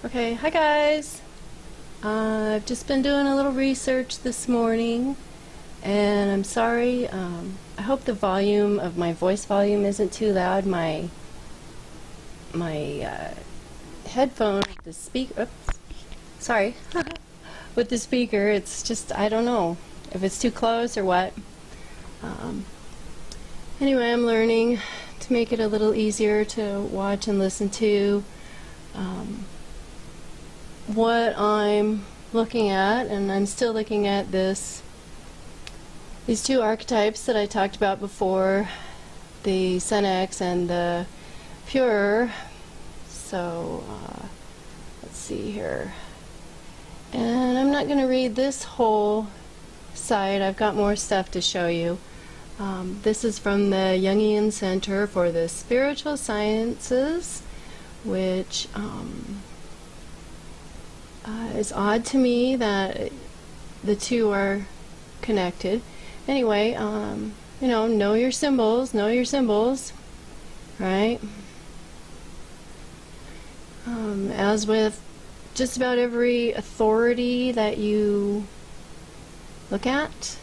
Okay, hi guys. I've just been doing a little research this morning, and I'm sorry. I hope the volume of my voice volume isn't too loud. My headphone, the speaker. Oops, sorry. With the speaker, it's just, I don't know if it's too close or what. Anyway, I'm learning to make it a little easier to watch and listen to. What I'm looking at, and I'm still looking at these two archetypes that I talked about before, the Senex and the Puer. So let's see here, and I'm not going to read this whole side. I've got more stuff to show you. This is from the Jungian Center for the Spiritual Sciences, which it's odd to me that the two are connected. Anyway, know your symbols, right? As with just about every authority that you look at,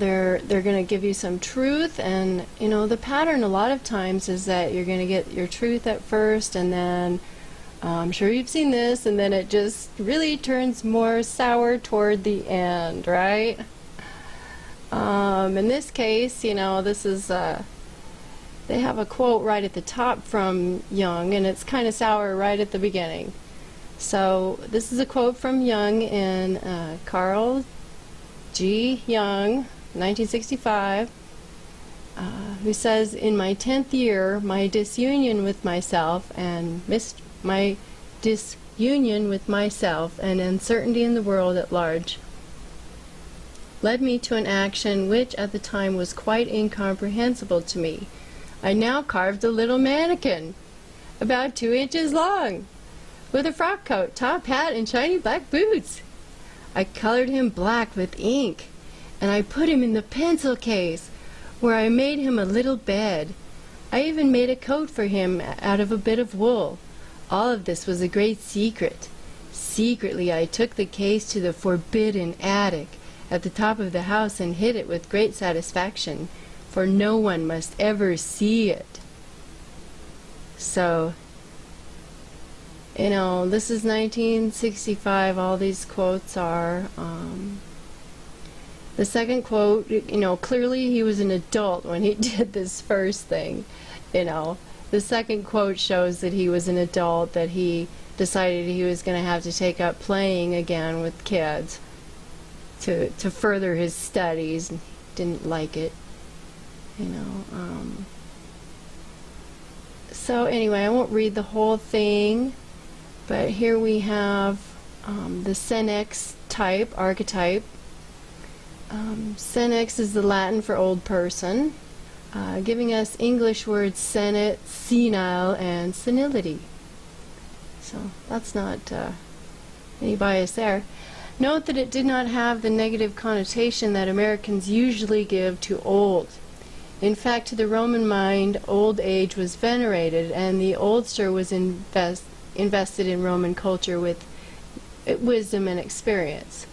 they're going to give you some truth, and the pattern a lot of times is that you're going to get your truth at first, and then I'm sure you've seen this, and then it just really turns more sour toward the end, right? In this case, this is they have a quote right at the top from Jung, and it's kind of sour right at the beginning. So this is a quote from Jung in Carl G. Jung, 1965, who says, "In my 10th year, my disunion with myself and uncertainty in the world at large led me to an action which at the time was quite incomprehensible to me. I now carved a little mannequin, about 2 inches long, with a frock coat, top hat, and shiny black boots. I colored him black with ink, and I put him in the pencil case, where I made him a little bed. I even made a coat for him out of a bit of wool. All of this was a great secret. Secretly I took the case to the forbidden attic at the top of the house and hid it with great satisfaction, for no one must ever see it." So, this is 1965, all these quotes are. The second quote, clearly he was an adult when he did this first thing. The second quote shows that he was an adult, that he decided he was going to have to take up playing again with kids to further his studies, and he didn't like it, So anyway, I won't read the whole thing. But here we have the Senex type, archetype. Senex is the Latin for old person, giving us English words senile, and senility. So that's not any bias there. Note that it did not have the negative connotation that Americans usually give to old. In fact, to the Roman mind, old age was venerated, and the oldster was invested in Roman culture with wisdom and experience.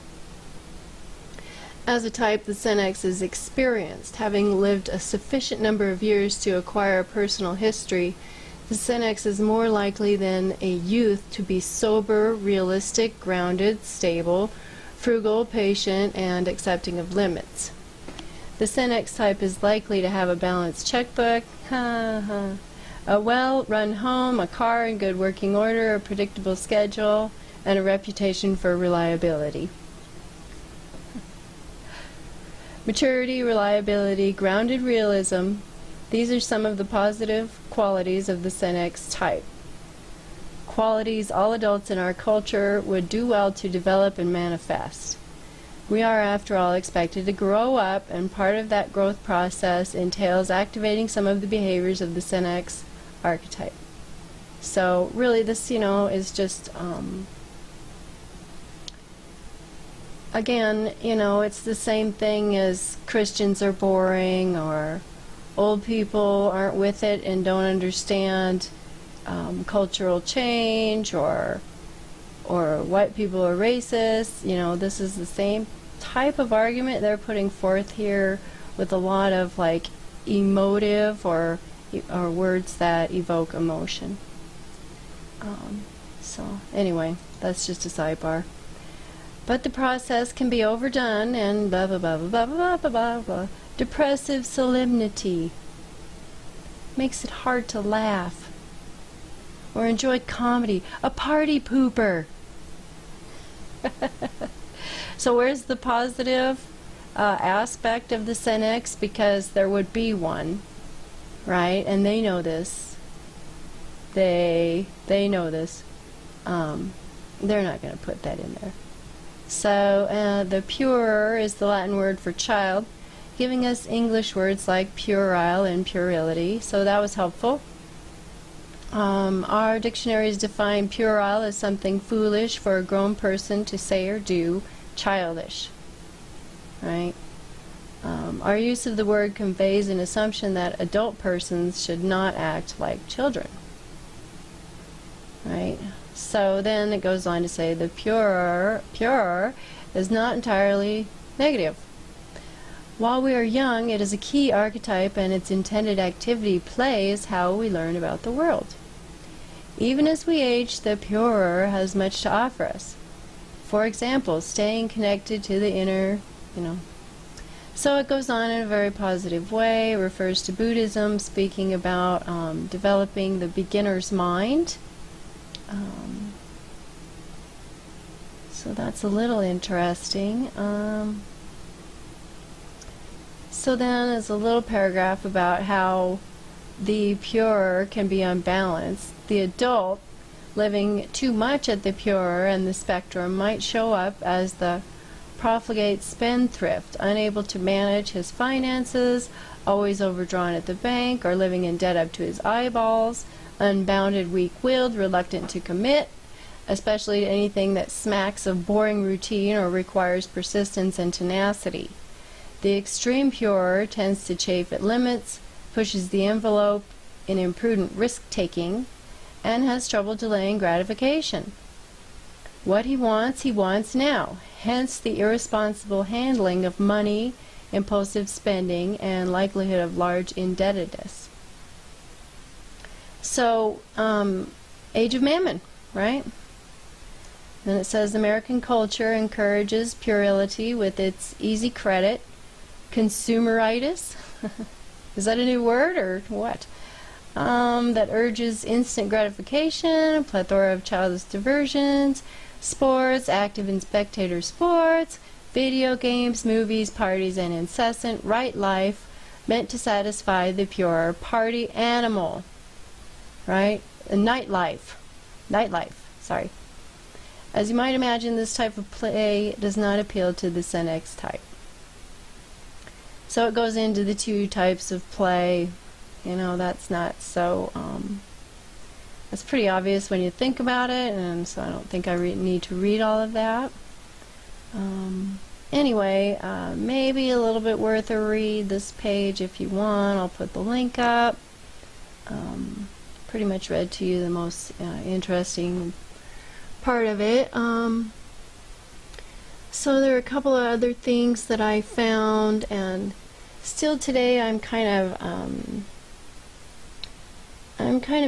As a type, the Senex is experienced. Having lived a sufficient number of years to acquire a personal history, the Senex is more likely than a youth to be sober, realistic, grounded, stable, frugal, patient, and accepting of limits. The Senex type is likely to have a balanced checkbook, a well-run home, a car in good working order, a predictable schedule, and a reputation for reliability. Maturity, reliability, grounded realism, these are some of the positive qualities of the Senex type. Qualities all adults in our culture would do well to develop and manifest. We are, after all, expected to grow up, and part of that growth process entails activating some of the behaviors of the Senex archetype. So really this, is just again, it's the same thing as Christians are boring, or old people aren't with it and don't understand cultural change, or white people are racist. You know, this is the same type of argument they're putting forth here, with a lot of like emotive or words that evoke emotion. So anyway, that's just a sidebar. But the process can be overdone and blah blah blah blah blah blah blah blah. Depressive solemnity makes it hard to laugh or enjoy comedy. A party pooper. So where's the positive aspect of the Senex? Because there would be one, right? And they know this. They know this. They're not going to put that in there. So the Puer is the Latin word for child, giving us English words like puerile and puerility. So that was helpful. Our dictionaries define puerile as something foolish for a grown person to say or do, childish. Right? Our use of the word conveys an assumption that adult persons should not act like children. Right? So then it goes on to say the pure is not entirely negative. While we are young, it is a key archetype, and its intended activity, play, is how we learn about the world. Even as we age, the purer has much to offer us. For example, staying connected to the inner, So it goes on in a very positive way. It refers to Buddhism, speaking about developing the beginner's mind. So that's a little interesting. So then there's a little paragraph about how the pure can be unbalanced. The adult living too much at the pure and the spectrum might show up as the profligate spendthrift, unable to manage his finances, always overdrawn at the bank, or living in debt up to his eyeballs, unbounded, weak-willed, reluctant to commit, especially to anything that smacks of boring routine or requires persistence and tenacity. The extreme pure tends to chafe at limits, pushes the envelope in imprudent risk-taking, and has trouble delaying gratification. What he wants now, hence the irresponsible handling of money, impulsive spending, and likelihood of large indebtedness. So, Age of Mammon, right? Then it says American culture encourages puerility with its easy credit, consumeritis. Is that a new word or what? That urges instant gratification, a plethora of childish diversions, sports, active and spectator sports, video games, movies, parties, and incessant right life meant to satisfy the pure party animal. Right? Nightlife, sorry. As you might imagine, this type of play does not appeal to the Senex type. So it goes into the two types of play. That's not so, that's pretty obvious when you think about it, and so I don't think I need to read all of that. Anyway, maybe a little bit worth a read, this page if you want. I'll put the link up. Pretty much read to you the most interesting part of it. So there are a couple of other things that I found, and still today I'm kind of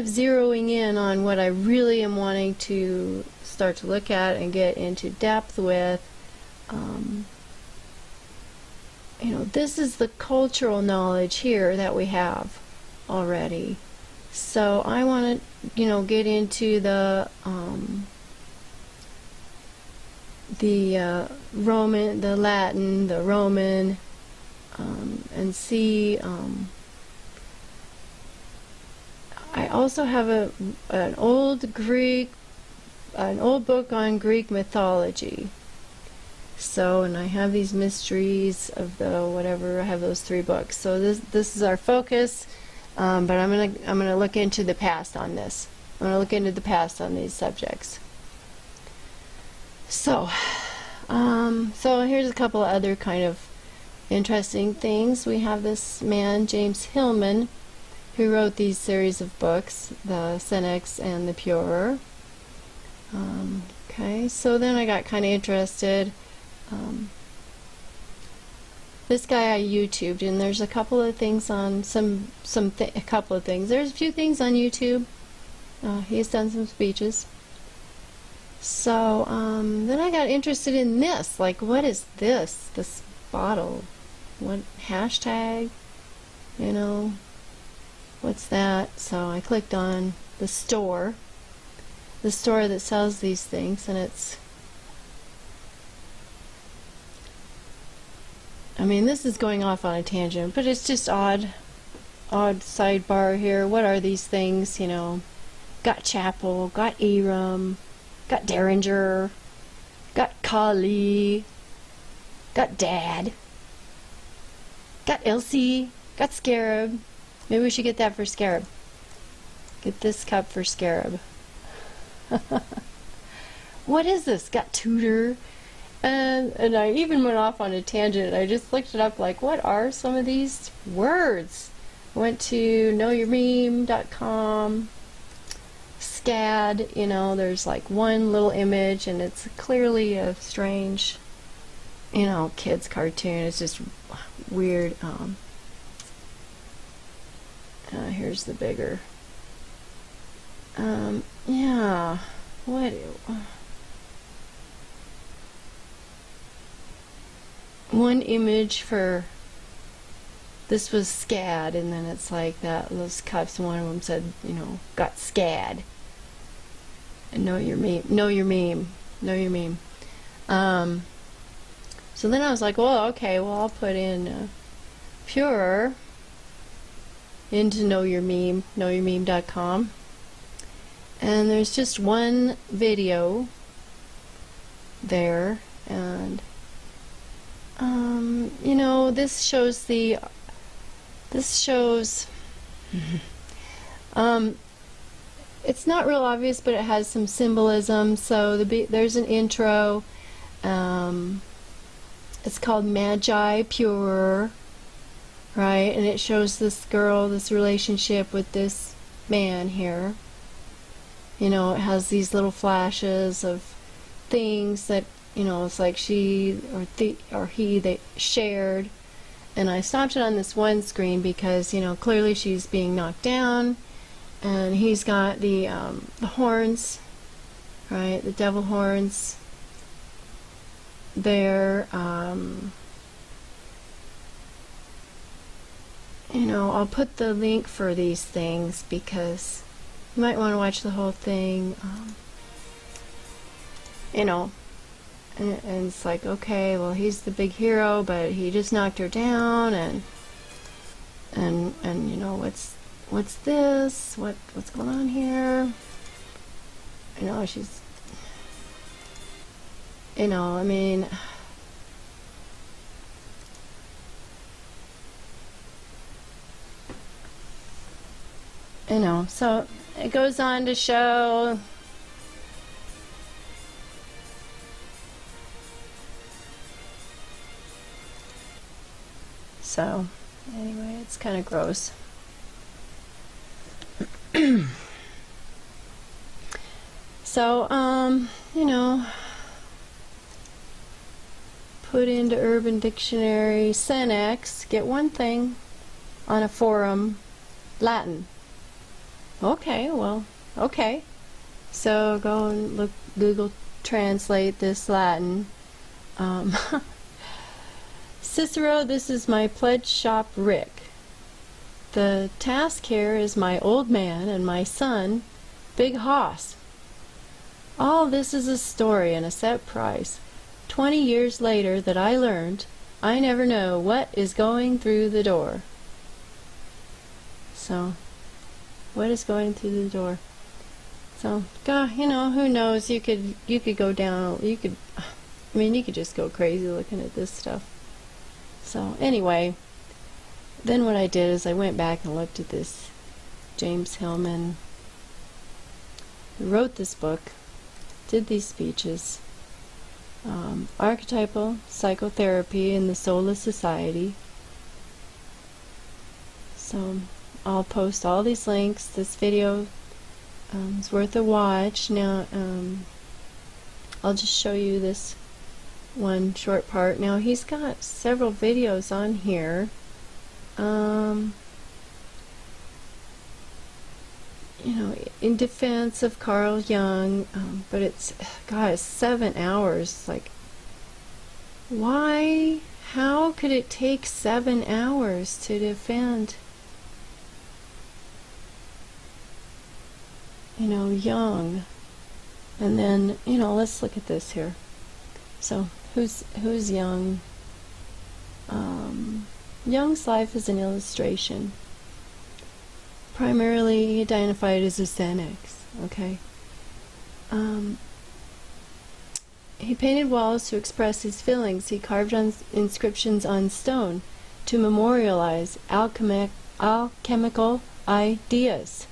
zeroing in on what I really am wanting to start to look at and get into depth with. This is the cultural knowledge here that we have already. So I want to, get into the Roman, the Latin, the Roman, and see. I also have an old book on Greek mythology. So, and I have these mysteries of the whatever. I have those 3 books. So this is our focus. But I'm gonna look into the past on this. I'm gonna look into the past on these subjects. So here's a couple of other kind of interesting things. We have this man, James Hillman, who wrote these series of books, the Senex and the Puer. Okay, so then I got kind of interested. This guy I YouTubed, and there's a couple of things on a couple of things. There's a few things on YouTube. He's done some speeches. So then I got interested in this. Like, what is this? This bottle? What hashtag? You know, what's that? So I clicked on the store that sells these things, and it's, I mean, this is going off on a tangent, but it's just odd sidebar here. What are these things? You know, got Chapel, got Aram, got Derringer, got Kali, got Dad, got Elsie, got Scarab. Maybe we should get that for Scarab. Get this cup for Scarab. What is this? Got Tutor. And I even went off on a tangent. I just looked it up, like, what are some of these words? I went to knowyourmeme.com. SCAD, you know, there's like one little image, and it's clearly a strange, you know, kids cartoon. It's just weird. Here's the bigger. Yeah. What? One image for this was SCAD, and then it's like that. Those cups. One of them said, you know, got SCAD. And know your meme. Know your meme. Know your meme. So then I was like, well, okay, well, I'll put in Puer into know your meme, knowyourmeme.com. And there's just one video there, and you know, this shows it's not real obvious, but it has some symbolism. So there's an intro. It's called Magi Puer, right? And it shows this girl, this relationship with this man here. You know, it has these little flashes of things that, you know, it's like she or he, they shared. And I stopped it on this one screen because, you know, clearly she's being knocked down, and he's got the horns, right? The devil horns there. You know, I'll put the link for these things because you might want to watch the whole thing. You know, and it's like, okay, well, he's the big hero, but he just knocked her down, and you know, what's this? What's going on here? You know, she's, you know, I mean, you know, so it goes on to show so anyway, it's kind of gross. So, you know, put into Urban Dictionary, Senex, get one thing on a forum, Latin. Okay, well, okay. So go and look, Google Translate this Latin. Cicero, this is my pledge shop Rick. The task here is my old man and my son, Big Hoss. All this is a story and a set price. 20 years later that I learned, I never know what is going through the door. So, what is going through the door? So, God, you know, who knows? You could go down. You could just go crazy looking at this stuff. So, anyway, then what I did is I went back and looked at this James Hillman, who wrote this book, did these speeches, Archetypal Psychotherapy in the Soulless Society. So I'll post all these links. This video is worth a watch. Now I'll just show you this one short part. Now he's got several videos on here. You know, in defense of Carl Jung, but it's, guys, 7 hours. Like, why? How could it take 7 hours to defend, you know, Jung? And then, you know, let's look at this here. So, who's Jung? Jung's life is an illustration. Primarily identified as a Senex, okay? He painted walls to express his feelings. He carved on inscriptions on stone to memorialize alchemical ideas.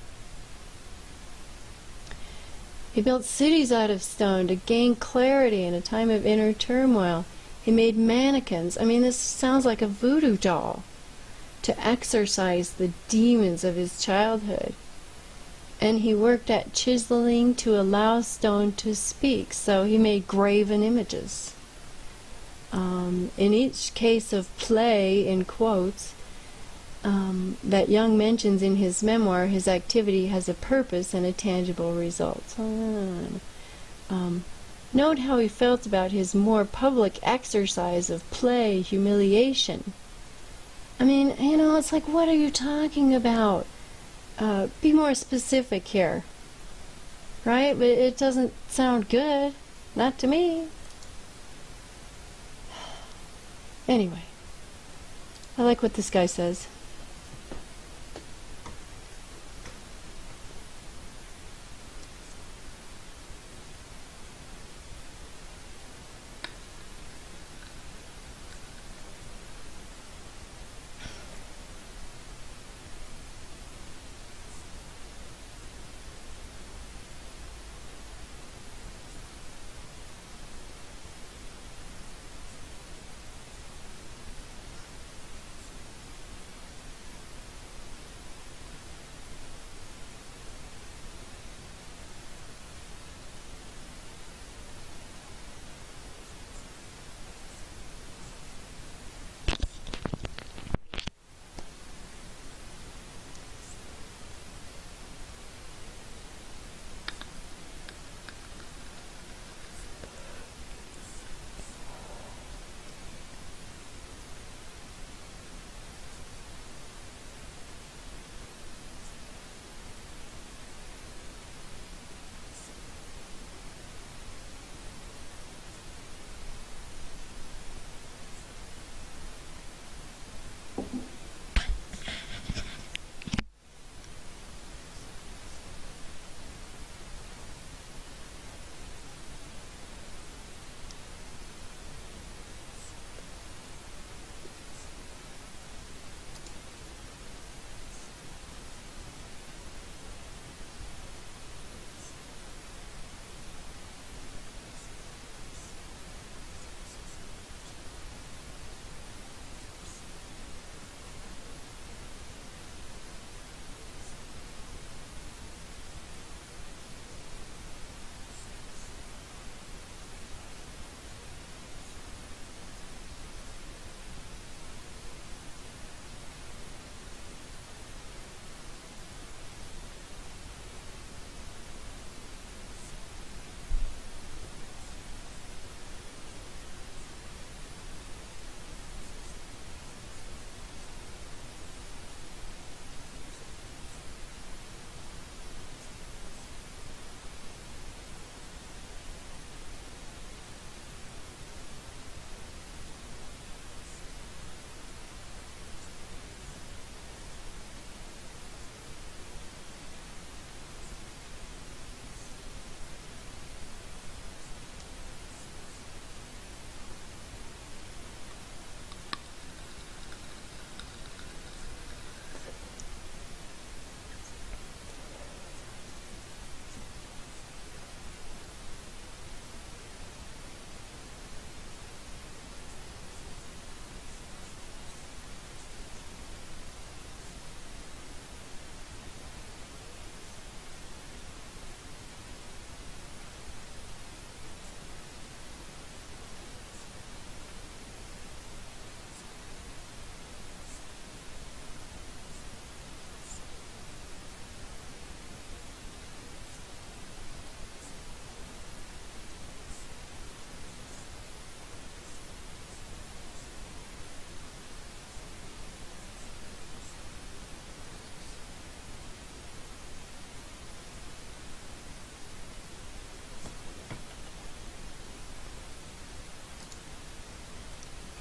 He built cities out of stone to gain clarity in a time of inner turmoil. He made mannequins. I mean, this sounds like a voodoo doll, to exorcise the demons of his childhood. And he worked at chiseling to allow stone to speak, so he made graven images. In each case of play, in quotes, that Jung mentions in his memoir, his activity has a purpose and a tangible result. Note how he felt about his more public exercise of play, humiliation. I mean, you know, it's like, what are you talking about? Be more specific here. Right? But it doesn't sound good. Not to me. Anyway, I like what this guy says.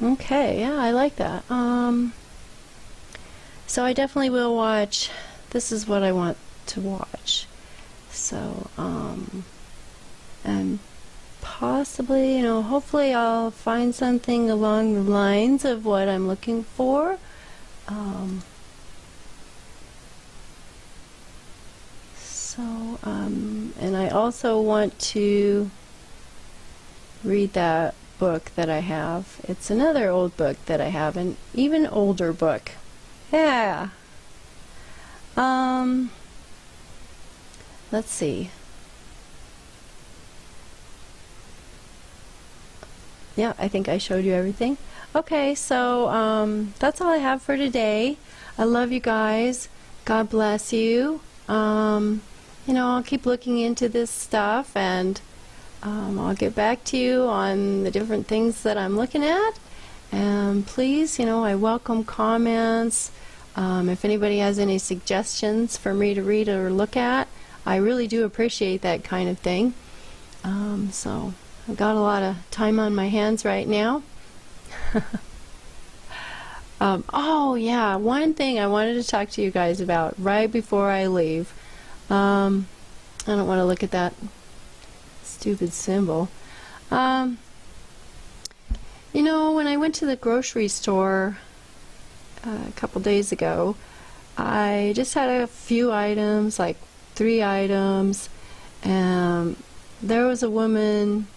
Okay, yeah, I like that. So I definitely will watch. This is what I want to watch. So, and possibly, hopefully I'll find something along the lines of what I'm looking for. And I also want to read that book that I have. It's another old book that I have, an even older book. Yeah. Let's see. Yeah, I think I showed you everything. Okay, so that's all I have for today. I love you guys. God bless you. I'll keep looking into this stuff, and I'll get back to you on the different things that I'm looking at. And please, I welcome comments. If anybody has any suggestions for me to read or look at, I really do appreciate that kind of thing. So I've got a lot of time on my hands right now. Oh yeah, one thing I wanted to talk to you guys about right before I leave. I don't want to look at that stupid symbol. When I went to the grocery store a couple days ago, I just had a few items, like 3 items, and there was a woman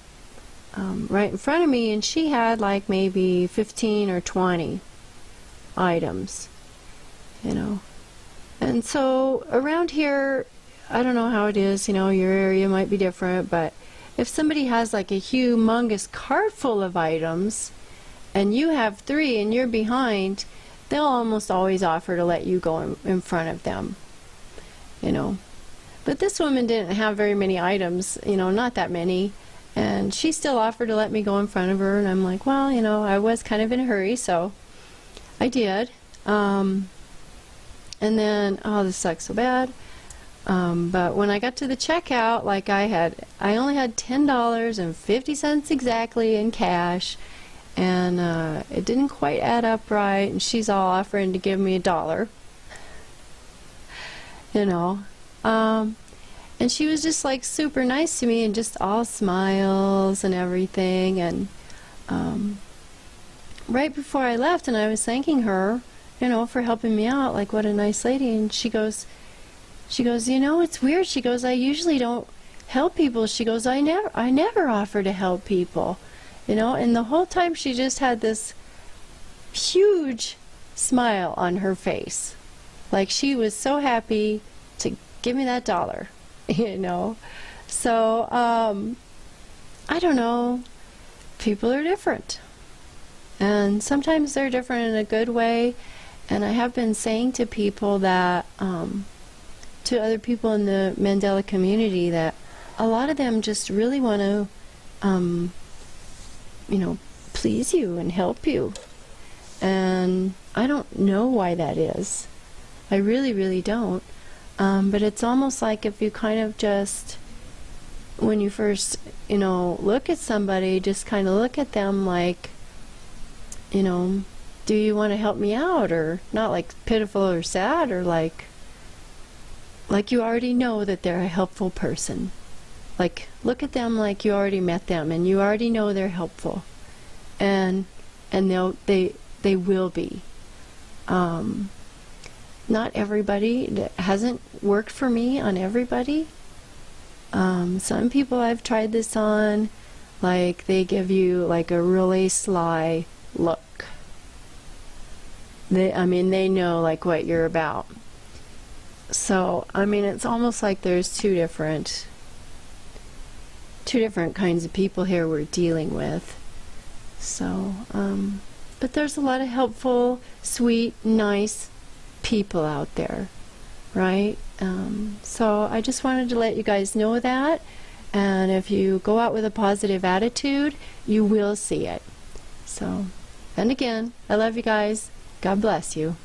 right in front of me, and she had like maybe 15 or 20 items, And so around here, I don't know how it is, your area might be different, but if somebody has like a humongous cart full of items and you have 3 and you're behind, they'll almost always offer to let you go in front of them, But this woman didn't have very many items, not that many, and she still offered to let me go in front of her, and I'm like, well, I was kind of in a hurry, so I did. And then, oh, this sucks so bad. But when I got to the checkout, I only had $10.50 exactly in cash, and it didn't quite add up right, and she's all offering to give me $1. And she was just like super nice to me and just all smiles and everything, and right before I left, and I was thanking her, for helping me out, like what a nice lady, and she goes, it's weird. She goes, I usually don't help people. She goes, I never offer to help people, and the whole time she just had this huge smile on her face, like she was so happy to give me that $1, So, I don't know. People are different, and sometimes they're different in a good way. And I have been saying to people that, to other people in the Mandela community, that a lot of them just really want to, please you and help you. And I don't know why that is. I really, really don't. But it's almost like if you kind of just, when you first, look at somebody, just kind of look at them like, do you want to help me out? Or not like pitiful or sad, or like you already know that they're a helpful person. Like, look at them like you already met them and you already know they're helpful. And they will be. Not everybody, that hasn't worked for me on everybody. Some people I've tried this on, like they give you like a really sly look. They know like what you're about. So, it's almost like there's two different kinds of people here we're dealing with. So, but there's a lot of helpful, sweet, nice people out there, right? So I just wanted to let you guys know that, and if you go out with a positive attitude, you will see it. So, and again, I love you guys. God bless you.